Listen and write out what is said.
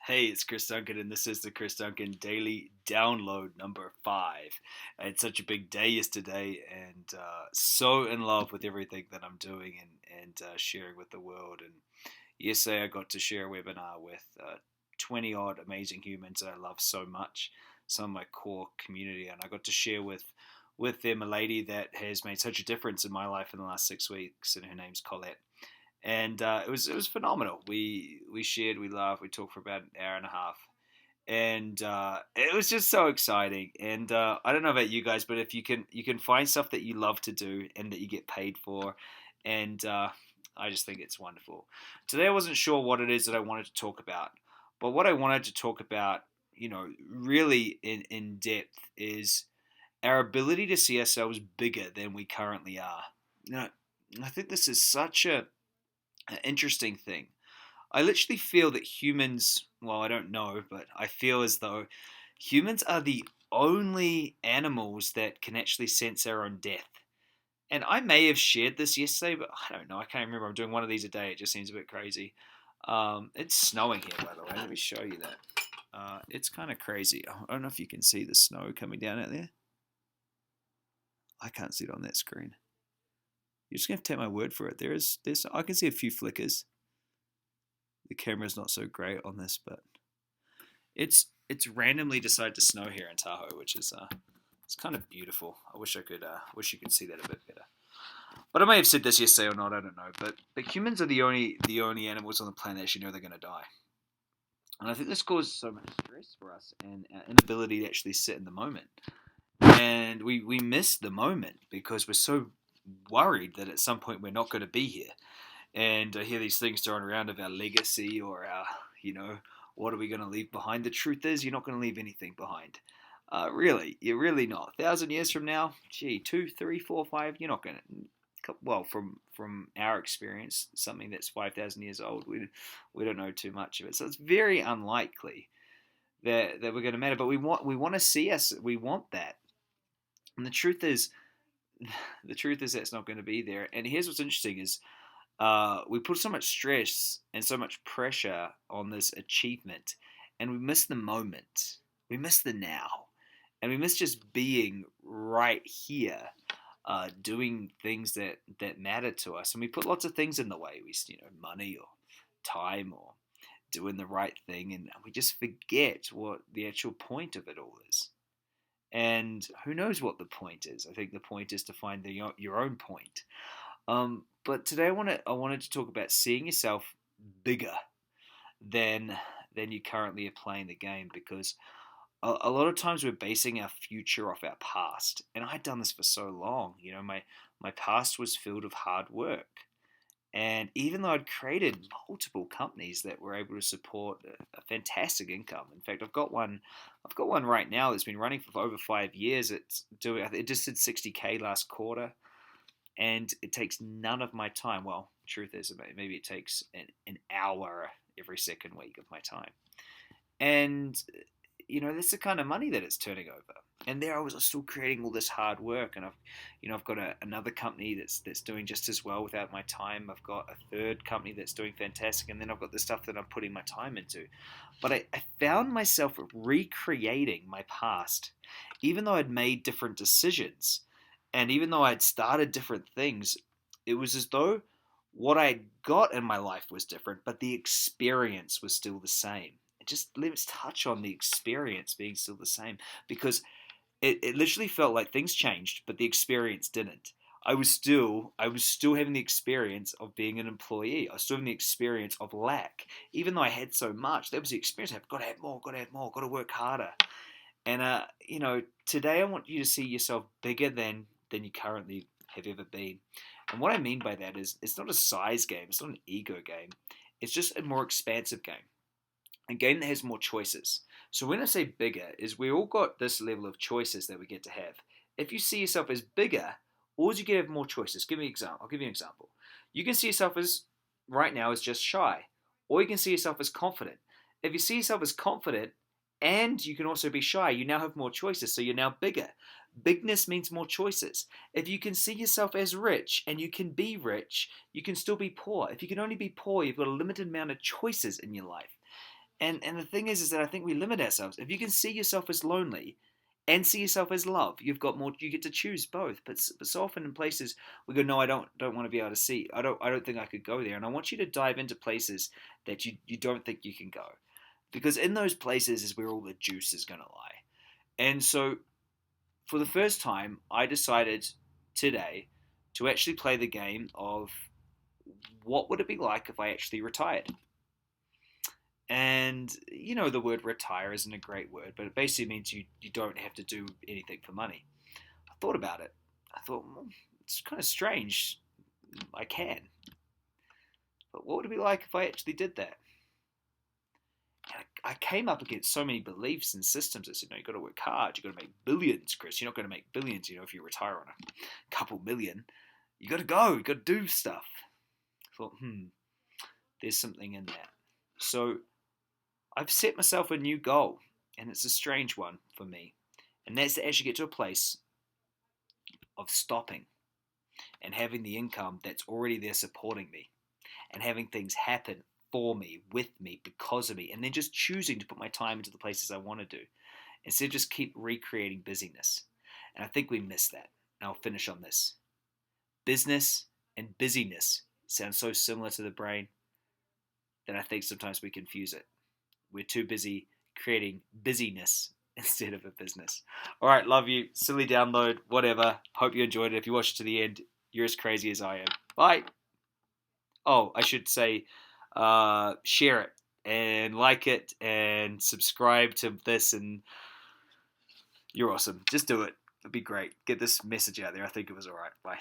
Hey, it's Chris Duncan, and this is the Chris Duncan Daily Download number 5. I had such a big day yesterday, and so in love with everything that I'm doing and sharing with the world. And yesterday, I got to share a webinar with 20 odd amazing humans that I love so much, some of my core community, and I got to share with them a lady that has made such a difference in my life in the last 6 weeks, and her name's Colette. And it was phenomenal. We shared, we laughed, we talked for about an hour and a half, and it was just so exciting. And I don't know about you guys, but if you can find stuff that you love to do and that you get paid for, and I just think it's wonderful. Today I wasn't sure what it is that I wanted to talk about, but what I wanted to talk about, really in depth is our ability to see ourselves bigger than we currently are. You know, I think this is such an interesting thing. I literally feel that humans, well, I don't know, but I feel as though humans are the only animals that can actually sense our own death. And I may have shared this yesterday, but I don't know. I can't remember. I'm doing one of these a day. It just seems a bit crazy. It's snowing here, by the way. Let me show you that. It's kind of crazy. I don't know if you can see the snow coming down out there. I can't see it on that screen. You're just gonna have to take my word for it. There's I can see a few flickers. The camera's not so great on this, but it's randomly decided to snow here in Tahoe, which is it's kind of beautiful. I wish you could see that a bit better. But I may have said this yesterday or not, I don't know. But humans are the only animals on the planet that actually know they're going to die, and I think this causes so much stress for us and our inability to actually sit in the moment. And we miss the moment because we're so worried that at some point we're not going to be here. And I hear these things thrown around of our legacy or our, what are we going to leave behind? The truth is, you're not going to leave anything behind. Really, you're really not. 1,000 years from now, gee, 2, 3, 4, 5, you're not going to. Well, from our experience, something that's 5,000 years old, we don't know too much of it. So it's very unlikely that we're going to matter. But we want to see us. We want that. And the truth is that's not going to be there. And here's what's interesting is we put so much stress and so much pressure on this achievement, and we miss the moment. We miss the now, and we miss just being right here, doing things that matter to us. And we put lots of things in the way. Money or time or doing the right thing, and we just forget what the actual point of it all is. And who knows what the point is? I think the point is to find your own point. But today I wanted to talk about seeing yourself bigger than you currently are playing the game, because a lot of times we're basing our future off our past. And I had done this for so long. My past was filled with hard work. And even though I'd created multiple companies that were able to support a fantastic income, in fact, I've got one right now that's been running for over 5 years. It just did 60K last quarter, and it takes none of my time. Well, truth is, maybe it takes an hour every second week of my time, and that's the kind of money that it's turning over. And there I was still creating all this hard work, and I've got another company that's doing just as well without my time. I've got a third company that's doing fantastic, and then I've got the stuff that I'm putting my time into. But I found myself recreating my past, even though I'd made different decisions, and even though I'd started different things. It was as though what I got in my life was different, but the experience was still the same. Just let's touch on the experience being still the same, because it literally felt like things changed, but the experience didn't. I was still having the experience of being an employee. I was still having the experience of lack. Even though I had so much, that was the experience. I've got to have more, got to have more, got to work harder. And today I want you to see yourself bigger than you currently have ever been. And what I mean by that is it's not a size game, it's not an ego game. It's just a more expansive game, a game that has more choices. So when I say bigger, is we all got this level of choices that we get to have. If you see yourself as bigger, or you get to have more choices. I'll give you an example. You can see yourself as right now as just shy, or you can see yourself as confident. If you see yourself as confident and you can also be shy, you now have more choices, so you're now bigger. Bigness means more choices. If you can see yourself as rich and you can be rich, you can still be poor. If you can only be poor, you've got a limited amount of choices in your life. And the thing is that I think we limit ourselves. If you can see yourself as lonely and see yourself as love, you've got more. You get to choose both. But so often in places we go, no, I don't want to be able to see. I don't think I could go there. And I want you to dive into places that you don't think you can go, because in those places is where all the juice is going to lie. And so for the first time, I decided today to actually play the game of what would it be like if I actually retired. And the word retire isn't a great word, but it basically means you don't have to do anything for money. I thought about it. I thought, well, it's kind of strange. I can. But what would it be like if I actually did that? And I came up against so many beliefs and systems that said, no, you've got to work hard. You've got to make billions, Chris. You're not going to make billions, if you retire on a couple million. You got to go. You got to do stuff. I thought, there's something in that. So I've set myself a new goal, and it's a strange one for me. And that's to actually get to a place of stopping and having the income that's already there supporting me and having things happen for me, with me, because of me, and then just choosing to put my time into the places I want to do instead of just keep recreating busyness. And I think we miss that. And I'll finish on this. Business and busyness sound so similar to the brain that I think sometimes we confuse it. We're too busy creating busyness instead of a business. All right, love you. Silly download, whatever. Hope you enjoyed it. If you watched it to the end, you're as crazy as I am. Bye. Oh, I should say, share it and like it and subscribe to this, and you're awesome. Just do it. It'd be great. Get this message out there. I think it was all right. Bye.